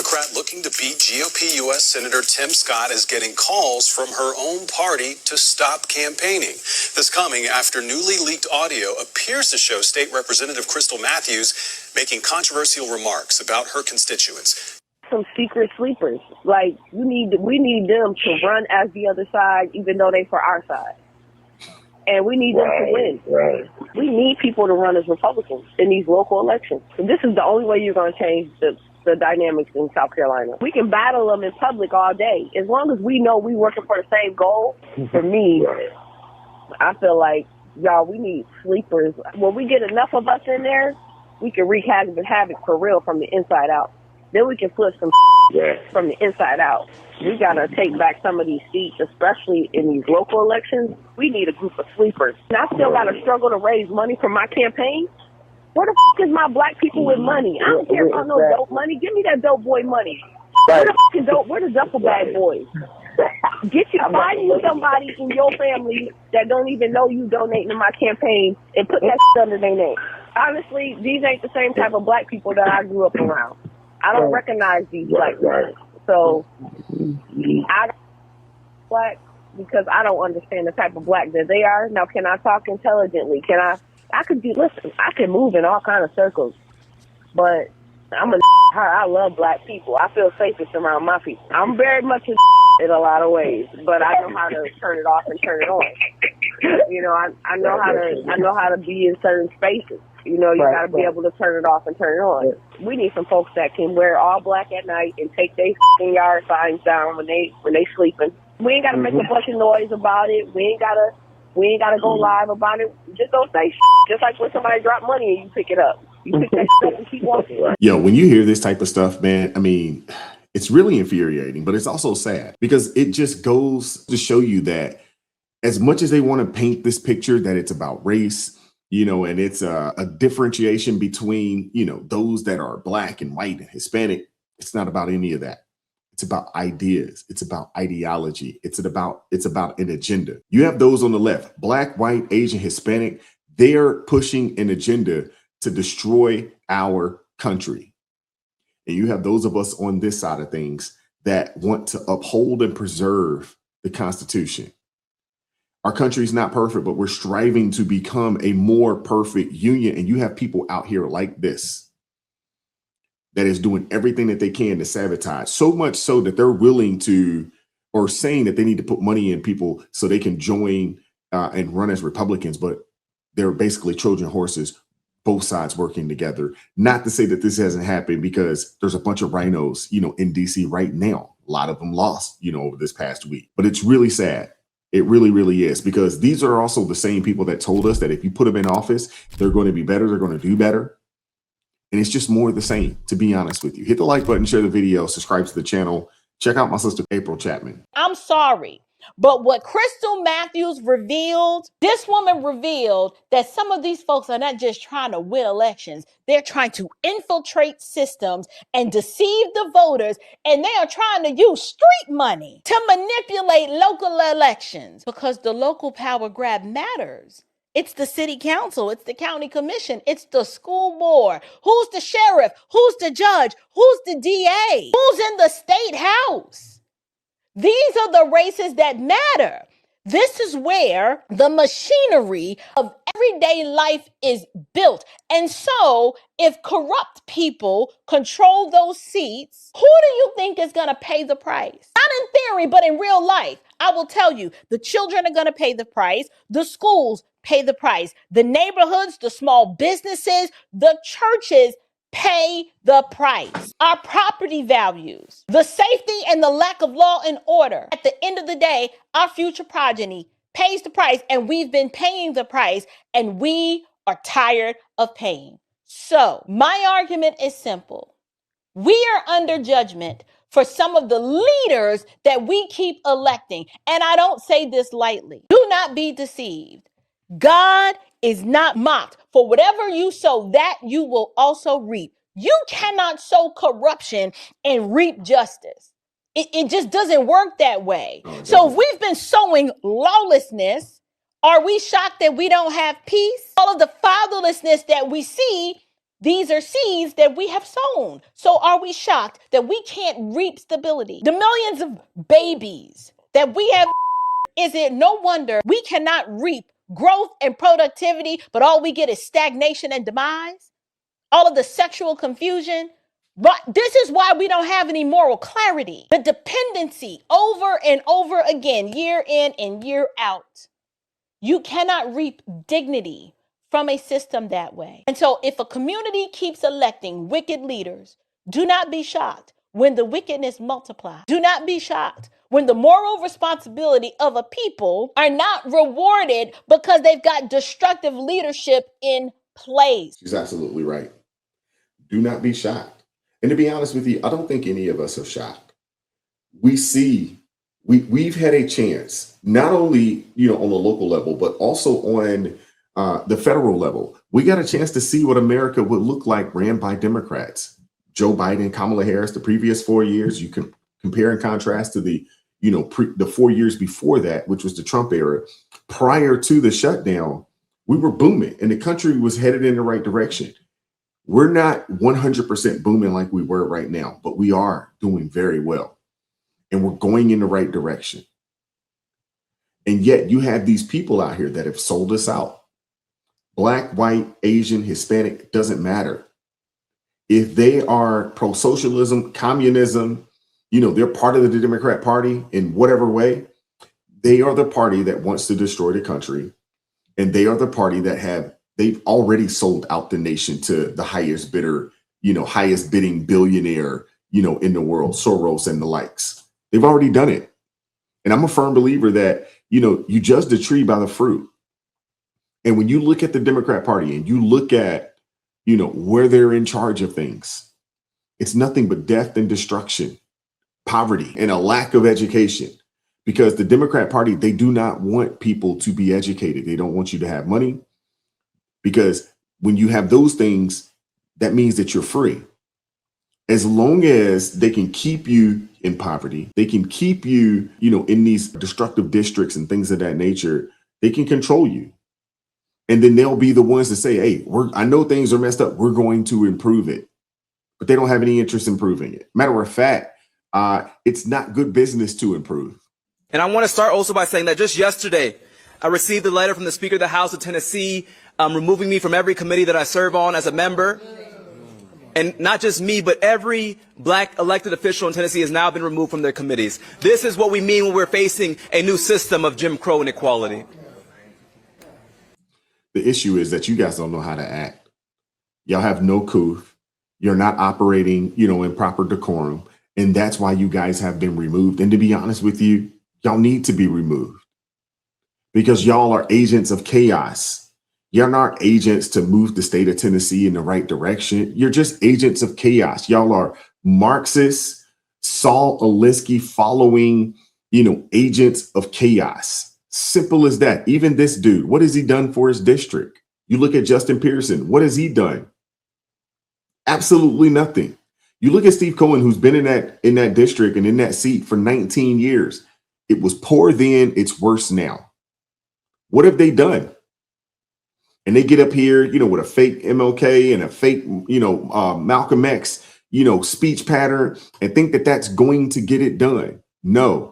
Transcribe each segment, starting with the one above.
Democrat looking to beat GOP U.S. Senator Tim Scott is getting calls from her own party to stop campaigning. This coming after newly leaked audio appears to show State Representative Crystal Matthews making controversial remarks about her constituents. Some secret sleepers. Like, we need them to run as the other side, even though they for our side. And we need them to win. Right. We need people to run as Republicans in these local elections. And this is the only way you're going to change the dynamics in South Carolina. We can battle them in public all day. As long as we know we're working for the same goal, for me, I feel like, y'all, we need sleepers. When we get enough of us in there, we can wreak havoc for real from the inside out. Then we can flip some from the inside out. We got to take back some of these seats, especially in these local elections. We need a group of sleepers. And I still got to struggle to raise money for my campaign. Where the is my black people with money? I don't care about no dope money. Give me that dope boy money. Where the duffel bag boys? Find you somebody in your family that don't even know you donating to my campaign and put that under their name. Honestly, these ain't the same type of black people that I grew up around. I don't recognize these black people. So I don't black because I don't understand the type of black that they are. Now, can I talk intelligently? I can move in all kind of circles, but I love black people. I feel safest around my people. I'm very much in a lot of ways, but I know how to turn it off and turn it on. You know, I know how to be in certain spaces. You know, you got to be able to turn it off and turn it on. We need some folks that can wear all black at night and take their yard signs down when they sleeping. We ain't got to make a bunch of noise about it. We ain't gotta go live about it. Just don't say just like when somebody drop money and you pick it up. You pick that up and keep walking. Yo, when you hear this type of stuff, man, I mean, it's really infuriating, but it's also sad because it just goes to show you that as much as they want to paint this picture that it's about race, you know, and it's a differentiation between, you know, those that are black and white and Hispanic, it's not about any of that. It's about ideas. It's about ideology. It's about an agenda. You have those on the left, black, white, Asian, Hispanic. They're pushing an agenda to destroy our country. And you have those of us on this side of things that want to uphold and preserve the Constitution. Our country is not perfect, but we're striving to become a more perfect union. And you have people out here like this that is doing everything that they can to sabotage, so much so that they're willing to, or saying that they need to put money in people so they can join and run as Republicans, but they're basically Trojan horses, both sides working together. Not to say that this hasn't happened, because there's a bunch of rhinos, you know, in DC right now. A lot of them lost, you know, over this past week, but it's really sad. It really, really is, because these are also the same people that told us that if you put them in office, they're going to be better. They're going to do better. And it's just more of the same, to be honest with you. Hit the like button, share the video, subscribe to the channel. Check out my sister, April Chapman. I'm sorry, but what Crystal Matthews revealed, this woman revealed that some of these folks are not just trying to win elections. They're trying to infiltrate systems and deceive the voters. And they are trying to use street money to manipulate local elections, because the local power grab matters. It's the city council. It's the county commission. It's the school board. Who's the sheriff? Who's the judge? Who's the DA? Who's in the state house? These are the races that matter. This is where the machinery of everyday life is built. And so if corrupt people control those seats, who do you think is going to pay the price? Not in theory, but in real life. I will tell you, the children are going to pay the price. The schools pay the price. The neighborhoods, the small businesses, the churches pay the price. Our property values, the safety and the lack of law and order. At the end of the day, our future progeny pays the price, and we've been paying the price, and we are tired of paying. So my argument is simple. We are under judgment for some of the leaders that we keep electing. And I don't say this lightly. Do not be deceived. God is not mocked. For whatever you sow, that you will also reap. You cannot sow corruption and reap justice. It just doesn't work that way. So if we've been sowing lawlessness, are we shocked that we don't have peace? All of the fatherlessness that we see, These are seeds that we have sown. So are we shocked that we can't reap stability? The millions of babies that we have, is it no wonder we cannot reap growth and productivity, but all we get is stagnation and demise? All of the sexual confusion. But this is why we don't have any moral clarity. The dependency over and over again, year in and year out. You cannot reap dignity from a system that way. And so if a community keeps electing wicked leaders, do not be shocked when the wickedness multiplies. Do not be shocked when the moral responsibility of a people are not rewarded because they've got destructive leadership in place. She's absolutely right. Do not be shocked. And to be honest with you, I don't think any of us are shocked. We've had a chance, not only, on the local level, but also on the federal level. We got a chance to see what America would look like ran by Democrats. Joe Biden, Kamala Harris, the previous 4 years, you can compare and contrast to the 4 years before that, which was the Trump era. Prior to the shutdown, we were booming and the country was headed in the right direction. We're not 100% booming like we were right now, but we are doing very well. And we're going in the right direction. And yet you have these people out here that have sold us out. Black, white, Asian, Hispanic, doesn't matter. If they are pro-socialism, communism, they're part of the Democrat Party in whatever way, they are the party that wants to destroy the country. And they are the party that they've already sold out the nation to the highest bidder, highest bidding billionaire, in the world, Soros and the likes. They've already done it. And I'm a firm believer that, you judge the tree by the fruit. And when you look at the Democrat Party and you look at, where they're in charge of things, it's nothing but death and destruction, poverty, and a lack of education. Because the Democrat Party, they do not want people to be educated. They don't want you to have money. Because when you have those things, that means that you're free. As long as they can keep you in poverty, they can keep you, in these destructive districts and things of that nature, they can control you. And then they'll be the ones to say, hey, I know things are messed up. We're going to improve it. But they don't have any interest in improving it. Matter of fact, it's not good business to improve. And I want to start also by saying that just yesterday, I received a letter from the Speaker of the House of Tennessee removing me from every committee that I serve on as a member. And not just me, but every black elected official in Tennessee has now been removed from their committees. This is what we mean when we're facing a new system of Jim Crow inequality. The issue is that you guys don't know how to act. Y'all have no coup. You're not operating, in proper decorum. And that's why you guys have been removed. And to be honest with you, y'all need to be removed because y'all are agents of chaos. You're not agents to move the state of Tennessee in the right direction. You're just agents of chaos. Y'all are Marxists, Saul Alinsky following, agents of chaos. Simple as that. Even this dude, what has he done for his district? You look at Justin Pearson. What has he done? Absolutely nothing. You look at Steve Cohen, who's been in that district and in that seat for 19 years. It was poor then. It's worse now. What have they done? And they get up here, with a fake MLK and a fake, Malcolm X, speech pattern and think that that's going to get it done. No.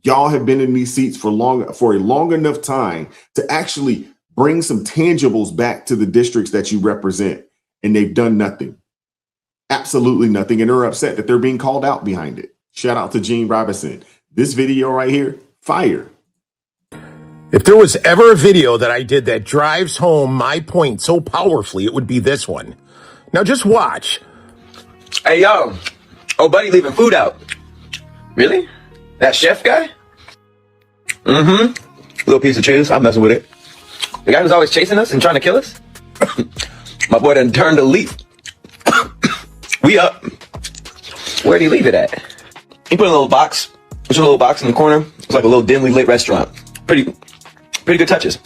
Y'all have been in these seats for a long enough time to actually bring some tangibles back to the districts that you represent. And they've done nothing. Absolutely nothing. And they're upset that they're being called out behind it. Shout out to Gene Robinson. This video right here, fire. If there was ever a video that I did that drives home my point so powerfully, it would be this one. Now just watch. Hey, yo. Oh, buddy, leaving food out. Really? That chef guy? Mm-hmm. Little piece of cheese. I'm messing with it. The guy who's always chasing us and trying to kill us? My boy done turned a leaf. We up. Where'd he leave it at? He put in a little box. There's a little box in the corner. It's like a little dimly lit restaurant. Pretty good touches.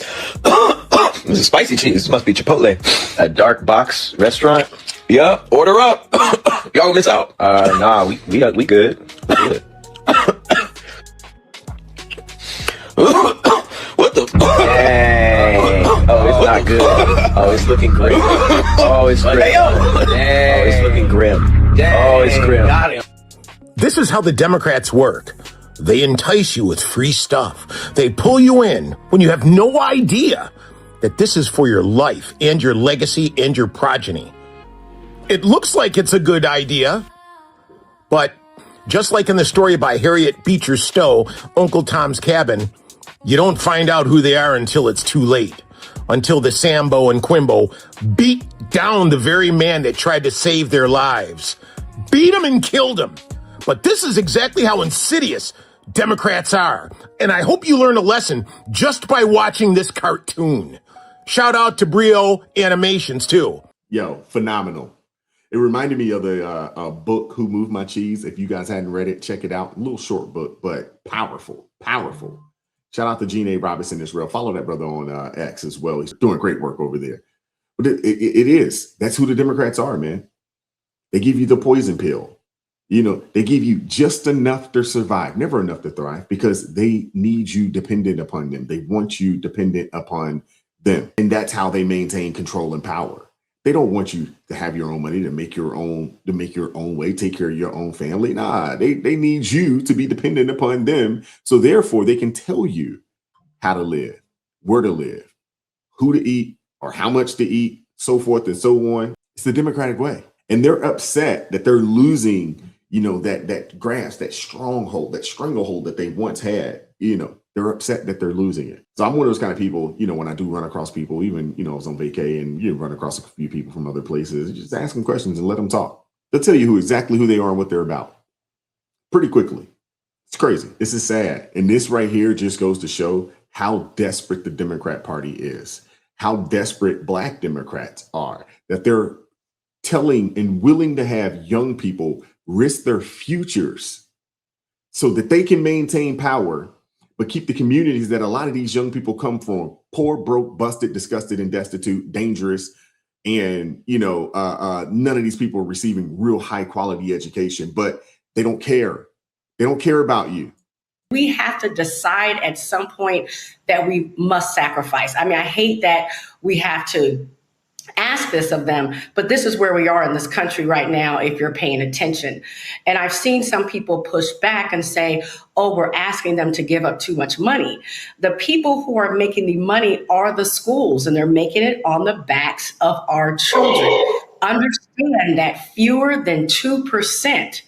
This is spicy cheese. This must be Chipotle. A dark box restaurant. Yeah, order up. Y'all miss out. Nah, we good. Good. What the? Dang. Oh, not good. Oh, it's looking grim. Oh, it's grim. Oh, it's looking grim. Oh, it's grim. Got him. This is how the Democrats work. They entice you with free stuff. They pull you in when you have no idea that this is for your life and your legacy and your progeny. It looks like it's a good idea, but just like in the story by Harriet Beecher Stowe, Uncle Tom's Cabin, you don't find out who they are until it's too late. Until the Sambo and Quimbo beat down the very man that tried to save their lives. Beat him and killed him. But this is exactly how insidious Democrats are. And I hope you learned a lesson just by watching this cartoon. Shout out to Brio Animations, too. Yo, phenomenal. It reminded me of the book, Who Moved My Cheese. If you guys hadn't read it, check it out. A little short book, but powerful, powerful. Shout out to Gene A. Robinson Israel. Follow that brother on X as well. He's doing great work over there. But it is. That's who the Democrats are, man. They give you the poison pill. You know, they give you just enough to survive, never enough to thrive, because they need you dependent upon them. They want you dependent upon them. And that's how they maintain control and power. They don't want you to have your own money, to make your own way, take care of your own family. Nah, they need you to be dependent upon them. So therefore, they can tell you how to live, where to live, who to eat, or how much to eat, so forth and so on. It's the Democratic way. And they're upset that they're losing, you know, that grasp, that stronghold, that stranglehold that they once had. You know, they're upset that they're losing it. So I'm one of those kind of people, you know, when I do run across people, even, you know, I was on vacay and you run across a few people from other places, just ask them questions and let them talk. They'll tell you exactly who they are and what they're about pretty quickly. It's crazy. This is sad. And this right here just goes to show how desperate the Democrat Party is, how desperate Black Democrats are, that they're telling and willing to have young people risk their futures so that they can maintain power, but keep the communities that a lot of these young people come from poor, broke, busted, disgusted, and destitute, dangerous. And, you know, none of these people are receiving real high quality education, but they don't care. They don't care about you. We have to decide at some point that we must sacrifice. I mean, I hate that we have to ask this of them, but this is where we are in this country right now, if you're paying attention. And I've seen some people push back and say, oh, we're asking them to give up too much money. The people who are making the money are the schools, and they're making it on the backs of our children. Understand that fewer than 2%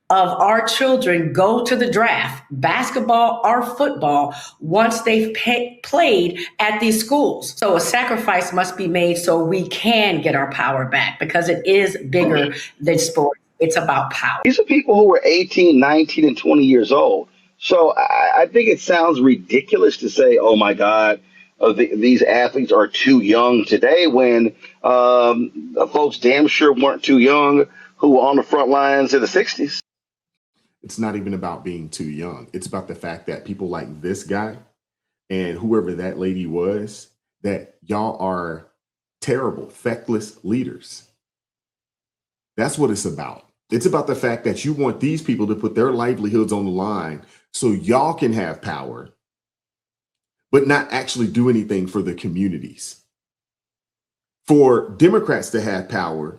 of our children go to the draft, basketball or football, once they've played at these schools. So a sacrifice must be made so we can get our power back, because it is bigger than sports. It's about power. These are people who were 18, 19, and 20 years old. So I think it sounds ridiculous to say, oh, my God, these athletes are too young today, when folks damn sure weren't too young who were on the front lines in the 60s. It's not even about being too young. It's about the fact that people like this guy and whoever that lady was, that y'all are terrible, feckless leaders. That's what it's about. It's about the fact that you want these people to put their livelihoods on the line so y'all can have power, but not actually do anything for the communities. For Democrats to have power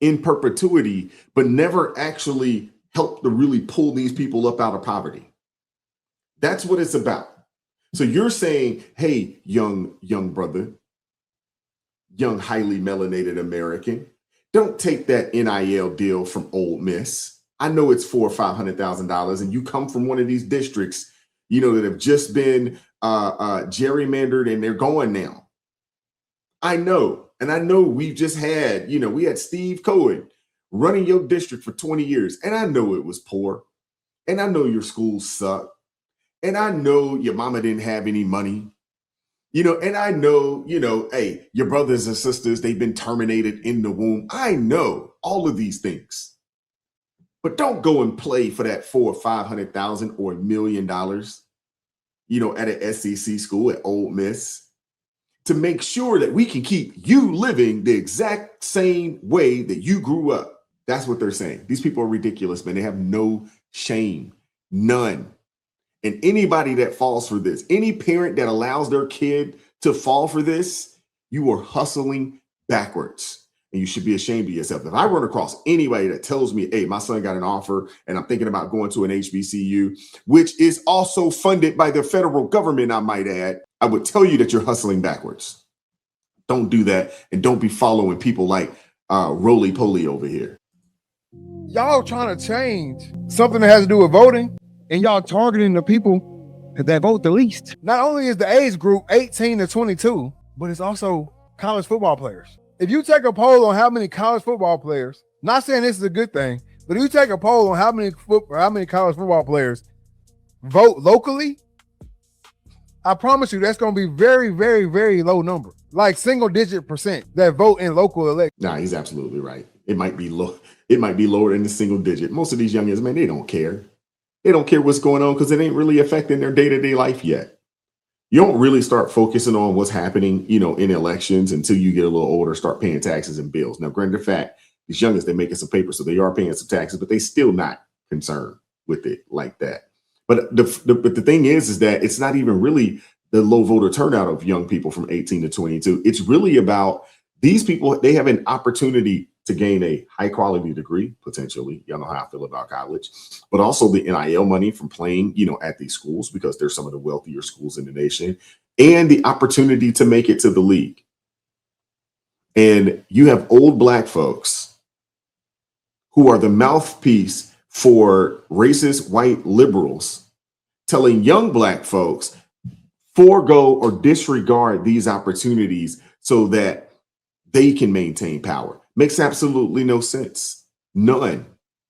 in perpetuity, but never actually help to really pull these people up out of poverty. That's what it's about. So you're saying, hey, young brother, young, highly melanated American, don't take that NIL deal from Ole Miss. I know it's $400,000 or $500,000, and you come from one of these districts, you know, that have just been gerrymandered, and they're going now. I know, and I know we've just had, you know, we had Steve Cohen running your district for 20 years. And I know it was poor. And I know your schools suck. And I know your mama didn't have any money. You know, and I know, you know, hey, your brothers and sisters, they've been terminated in the womb. I know all of these things. But don't go and play for that $400,000 or $500,000 or $1 million, you know, at an SEC school at Ole Miss, to make sure that we can keep you living the exact same way that you grew up. That's what they're saying. These people are ridiculous, man. They have no shame, none. And anybody that falls for this, any parent that allows their kid to fall for this, You are hustling backwards, and you should be ashamed of yourself. If I run across anybody that tells me, hey, my son got an offer and I'm thinking about going to an HBCU, which is also funded by the federal government, I might add, I would tell you that you're hustling backwards. Don't do that, and don't be following people like roly-poly over here. Y'all trying to change something that has to do with voting, and y'all targeting the people that vote the least. Not only is the age group 18 to 22, but it's also college football players. If you take a poll on how many college football players, not saying this is a good thing, but if you take a poll on how many college football players vote locally, I promise you that's going to be very, very, very low number, like single-digit % that vote in local elections. Nah, he's absolutely right. It might be low. It might be lower than the single digit. Most of these youngins, man, they don't care. They don't care what's going on because it ain't really affecting their day-to-day life yet. You don't really start focusing on what's happening, in elections until you get a little older, start paying taxes and bills. Now, granted fact, these youngins, they're making some paper, so they are paying some taxes, but they still not concerned with it like that. But the thing is that it's not even really the low voter turnout of young people from 18 to 22. It's really about these people. They have an opportunity to gain a high quality degree, potentially. Y'all know how I feel about college, but also the NIL money from playing, at these schools, because they're some of the wealthier schools in the nation, and the opportunity to make it to the league. And you have old Black folks who are the mouthpiece for racist white liberals telling young Black folks forego or disregard these opportunities so that they can maintain power. Makes absolutely no sense. None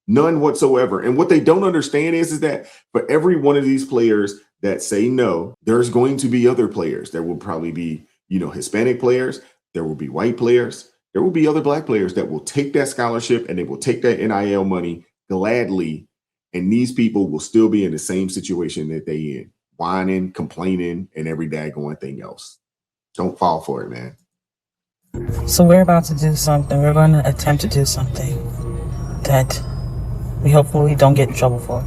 whatsoever. And what they don't understand is that for every one of these players that say no, there's going to be other players. There will probably be, Hispanic players. There will be white players. There will be other Black players that will take that scholarship and they will take that NIL money gladly. And these people will still be in the same situation that they in, whining, complaining, and every daggone thing else. Don't fall for it, man. So we're about to do something. We're going to attempt to do something that we hopefully don't get in trouble for,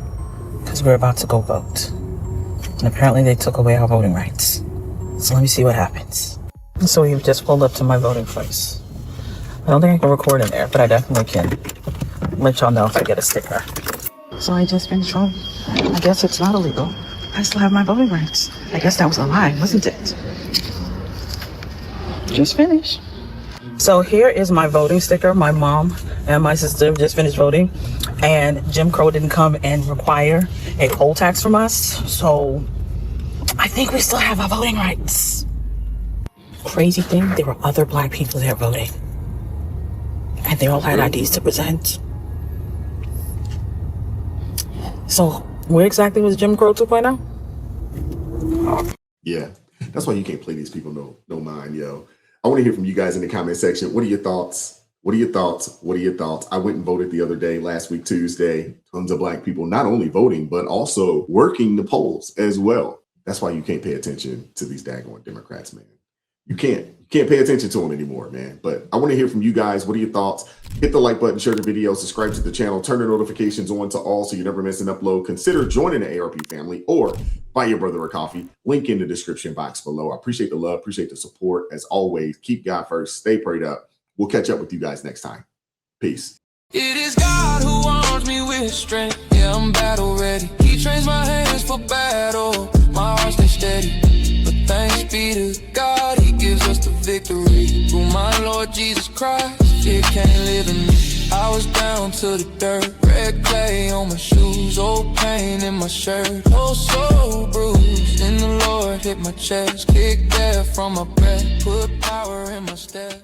because we're about to go vote. And apparently they took away our voting rights. So let me see what happens. So we've just pulled up to my voting place. I don't think I can record in there, but I definitely can let y'all know if I get a sticker. So I just finished voting. I guess it's not illegal. I still have my voting rights. I guess that was a lie, wasn't it? Just finished. So here is my voting sticker. My mom and my sister just finished voting, and Jim Crow didn't come and require a poll tax from us. So I think we still have our voting rights. Crazy thing, there were other Black people there voting, and they all had IDs to present. So where exactly was Jim Crow 2.0? Yeah, that's why you can't play these people no mind, yo. I want to hear from you guys in the comment section. What are your thoughts? What are your thoughts? What are your thoughts? I went and voted the other day, last week, Tuesday. Tons of Black people not only voting, but also working the polls as well. That's why you can't pay attention to these daggone Democrats, man. You can't pay attention to them anymore, man. But I want to hear from you guys. What are your thoughts? Hit the like button, share the video, subscribe to the channel, turn the notifications on to all so you never miss an upload. Consider joining the ARP family or buy your brother a coffee. Link in the description box below. I appreciate the love, appreciate the support. As always, keep God first, stay prayed up. We'll catch up with you guys next time. Peace. It is God who arms me with strength. Yeah, I'm battle ready. He trains my hands for battle. My heart stays steady. But thanks be to God, He gives us the victory. Through my Lord Jesus Christ, it can't live in me. I was down to the dirt, red clay on my shoes, old pain in my shirt, oh so bruised. In the Lord hit my chest, kicked air from my breath, put power in my step.